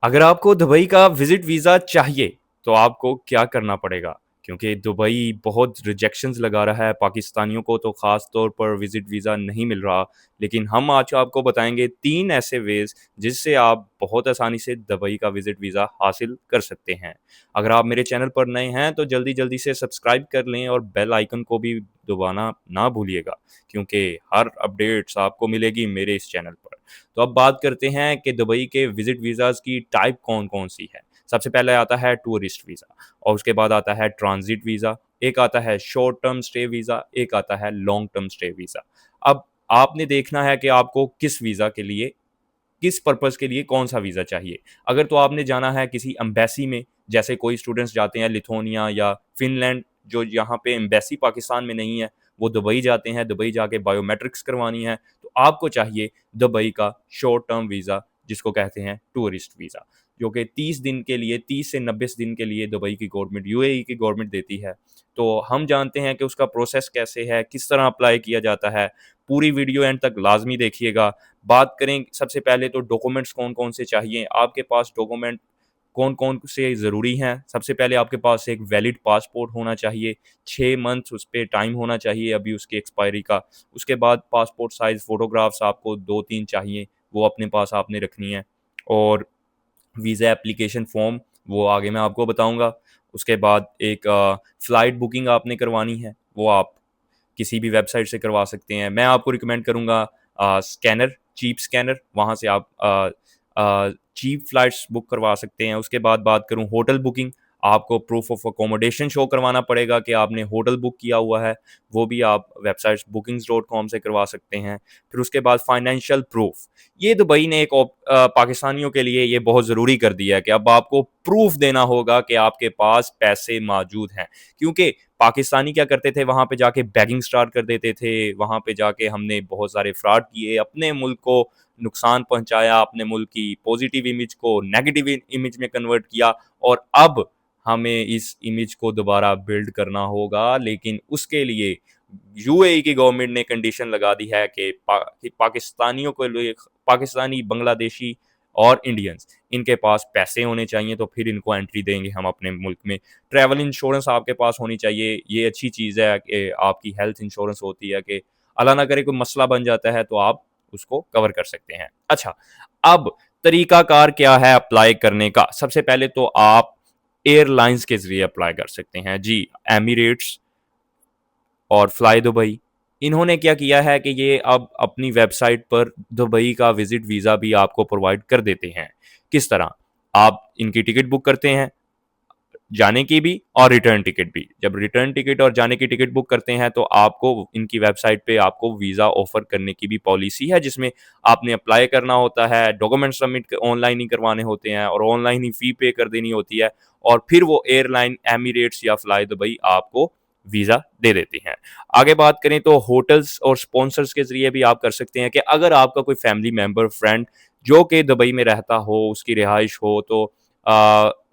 अगर आपको दुबई का विज़िट वीज़ा चाहिए, तो आपको क्या करना पड़ेगा? क्योंकि दुबई बहुत रिजेक्शंस लगा रहा है, पाकिस्तानियों को तो ख़ास तौर पर विज़िट वीज़ा नहीं मिल रहा। लेकिन हम आज आपको बताएँगे 3 ऐसे वेज़ जिससे आप बहुत आसानी से दुबई का विज़िट वीज़ा हासिल कर सकते हैं। अगर आप मेरे चैनल पर नए हैं, तो जल्दी-जल्दी से सब्सक्राइब कर लें और बेल आइकन को भी दबाना ना भूलिएगा, क्योंकि हर अपडेट्स आपको मिलेगी मेरे इस चैनल पर। तो अब बात करते हैं कि दुबई के विज़िट वीज़ाज़ की टाइप कौन-कौन सी है। सबसे पहले आता है टूरिस्ट वीज़ा और उसके बाद आता है ट्रांज़िट वीज़ा, एक आता है शॉर्ट टर्म स्टे वीज़ा, एक आता है लॉन्ग टर्म स्टे वीज़ा। अब आपने देखना है कि आपको किस वीज़ा के लिए, किस पर्पज़ के लिए कौन-सा वीज़ा चाहिए। अगर तो आपने जाना है किसी एम्बेसी में, जैसे कोई स्टूडेंट्स जाते हैं लिथुआनिया या फ़िनलैंड, जो यहाँ पे एम्बेसी पाकिस्तान में नहीं है, वो दुबई जाते हैं, दुबई जाके बायोमेट्रिक्स करवानी है, तो आपको चाहिए दुबई का शॉर्ट टर्म वीज़ा, जिसको कहते हैं टूरिस्ट वीज़ा, जो कि 30 दिन के लिए, 30 से 90 दिन के लिए दुबई की गवर्नमेंट, यूएई की गवर्नमेंट देती है। तो हम जानते हैं कि उसका प्रोसेस कैसे है, किस तरह अप्लाई किया जाता है। पूरी वीडियो एंड तक लाज़मी देखिएगा। बात करें सबसे पहले तो डॉक्यूमेंट्स कौन-कौन से चाहिए, आपके पास डॉक्यूमेंट कौन-कौन से ज़रूरी हैं। सबसे पहले आपके पास एक वैलिड पासपोर्ट होना चाहिए, 6 मंथ्स उस पे टाइम होना चाहिए अभी उसकी एक्सपायरी का। उसके बाद पासपोर्ट साइज़ फ़ोटोग्राफ्स आपको 2-3 चाहिए, वो अपने पास आपने रखनी है और वीज़ा एप्लीकेशन फ़ॉर्म, वो आगे मैं आपको बताऊँगा। उसके बाद एक फ़्लाइट बुकिंग आपने करवानी है, वो आप किसी भी वेबसाइट से करवा सकते हैं। मैं आपको रिकमेंड करूँगा स्कैनर, चीप स्कैनर, वहाँ से आप चीप फ्लाइट्स बुक करवा सकते हैं। उसके बाद बात करूँ होटल बुकिंग, आपको प्रूफ ऑफ अकोमोडेशन शो करवाना पड़ेगा कि आपने होटल बुक किया हुआ है, वो भी आप वेबसाइट्स bookings.com से करवा सकते हैं। फिर उसके बाद फाइनेंशियल प्रूफ, ये दुबई ने एक पाकिस्तानियों के लिए ये बहुत ज़रूरी कर दिया है कि अब आपको प्रूफ देना होगा कि आपके पास पैसे मौजूद हैं। क्योंकि पाकिस्तानी क्या करते थे, वहाँ पे जाके बेगिंग स्टार्ट कर देते थे, वहाँ पे जाके हमने बहुत सारे फ्रॉड किए, अपने मुल्क को नुकसान पहुँचाया, अपने मुल्क की पॉजिटिव इमेज को नेगेटिव इमेज में कन्वर्ट किया और अब हमें इस इमेज को दोबारा बिल्ड करना होगा। लेकिन उसके लिए यूएई की गवर्नमेंट ने कंडीशन लगा दी है कि पाकिस्तानियों के लिए, पाकिस्तानी, बांग्लादेशी और इंडियंस, इनके पास पैसे होने चाहिए, तो फिर इनको एंट्री देंगे हम अपने मुल्क में। ट्रैवल इंश्योरेंस आपके पास होनी चाहिए, ये अच्छी चीज़ है कि आपकी हेल्थ इंश्योरेंस होती है कि अल्लाह ना करे कोई मसला बन जाता है तो आप उसको कवर कर सकते हैं। अच्छा, अब तरीकाकार क्या है अप्लाई करने का? सबसे पहले तो आप एयरलाइंस के ज़रिए अप्लाई कर सकते हैं। जी, एमिरेट्स और फ्लाई दुबई, इन्होंने क्या किया है कि ये अब अपनी वेबसाइट पर दुबई का विज़िट वीज़ा भी आपको प्रोवाइड कर देते हैं। किस तरह? आप इनकी टिकट बुक करते हैं, जाने की भी और रिटर्न टिकट भी। जब रिटर्न टिकट और जाने की टिकट बुक करते हैं, तो आपको इनकी वेबसाइट पे आपको वीज़ा ऑफ़र करने की भी पॉलिसी है, जिसमें आपने अप्लाई करना होता है, डॉक्यूमेंट सबमिट ऑनलाइन ही करवाने होते हैं और ऑनलाइन ही फ़ी पे कर देनी होती है और फिर वो एयरलाइन एमिरेट्स या फ्लाई दुबई आपको वीज़ा दे देती हैं। आगे बात करें तो होटल्स और स्पॉन्सर्स के ज़रिए भी आप कर सकते हैं कि अगर आपका कोई फैमिली मेंबर, फ्रेंड जो कि दुबई में रहता हो, उसकी रिहाइश हो, तो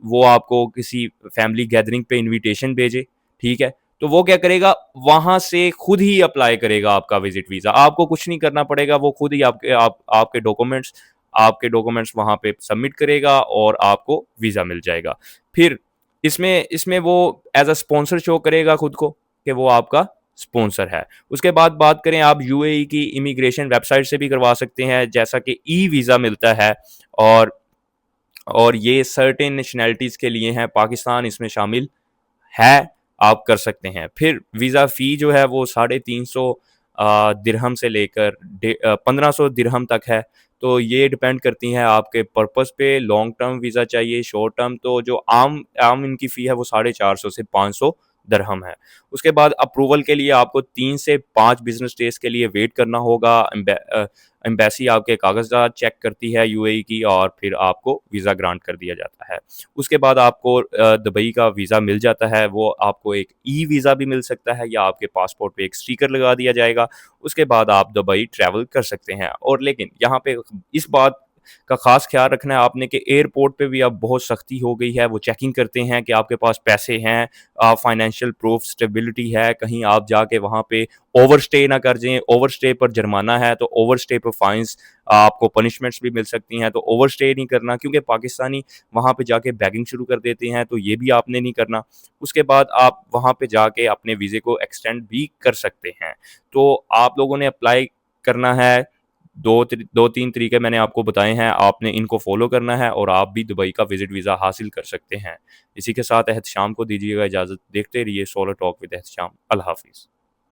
वो आपको किसी फैमिली गैदरिंग पे इनविटेशन भेजे, ठीक है? तो वो क्या करेगा, वहाँ से खुद ही अप्लाई करेगा आपका विज़िट वीज़ा। आपको कुछ नहीं करना पड़ेगा, वो खुद ही आपके डॉक्यूमेंट्स वहाँ पे सबमिट करेगा और आपको वीज़ा मिल जाएगा। फिर इसमें इसमें वो एज़ अ स्पॉन्सर शो करेगा खुद को कि वो आपका स्पॉन्सर है। उसके बाद बात करें, आप यूएई की इमिग्रेशन वेबसाइट से भी करवा सकते हैं, जैसा कि ई वीज़ा मिलता है और ये सर्टेन नेशनैलिटीज़ के लिए हैं, पाकिस्तान इसमें शामिल है, आप कर सकते हैं। फिर वीज़ा फ़ी जो है वो 350 दिरहम से लेकर 1500 दिरहम तक है। तो ये डिपेंड करती हैं आपके पर्पज़ पे, लॉन्ग टर्म वीज़ा चाहिए, शॉर्ट टर्म, तो जो आम आम इनकी फ़ी है वो 450 से 500 दिरहम है। उसके बाद अप्रूवल के लिए आपको 3 से 5 बिज़नेस डेज़ के लिए वेट करना होगा। एम्बेसी आपके कागज़ात चेक करती है यूएई की और फिर आपको वीज़ा ग्रांट कर दिया जाता है। उसके बाद आपको दुबई का वीज़ा मिल जाता है, वो आपको एक ई वीज़ा भी मिल सकता है या आपके पासपोर्ट पे एक स्टिकर लगा दिया जाएगा। उसके बाद आप दुबई ट्रैवल कर सकते हैं। और लेकिन यहाँ पे इस बात का ख़ास ख़्याल रखना है आपने कि एयरपोर्ट पे भी अब बहुत सख्ती हो गई है, वो चेकिंग करते हैं कि आपके पास पैसे हैं, फाइनेंशियल प्रूफ, स्टेबिलिटी है, कहीं आप जाके वहाँ पे ओवरस्टे ना कर जाएँ, ओवरस्टे पर जुर्माना है, तो ओवरस्टे पर फाइन्स आपको पनिशमेंट्स भी मिल सकती हैं, तो ओवरस्टे नहीं करना क्योंकि पाकिस्तानी वहाँ पे जाके बेगिंग शुरू कर देते हैं, तो ये भी आपने नहीं करना। उसके बाद आप वहाँ पे जाके अपने वीज़े को एक्सटेंड भी कर सकते हैं। तो आप लोगों ने अप्लाई करना है, 2-3 तरीके मैंने आपको बताए हैं, आपने इनको फ़ॉलो करना है और आप भी दुबई का विज़िट वीज़ा हासिल कर सकते हैं। इसी के साथ एहतशाम को दीजिएगा इजाज़त, देखते रहिए सोलो टॉक विद एहतशाम। अल्लाह हाफ़िज़।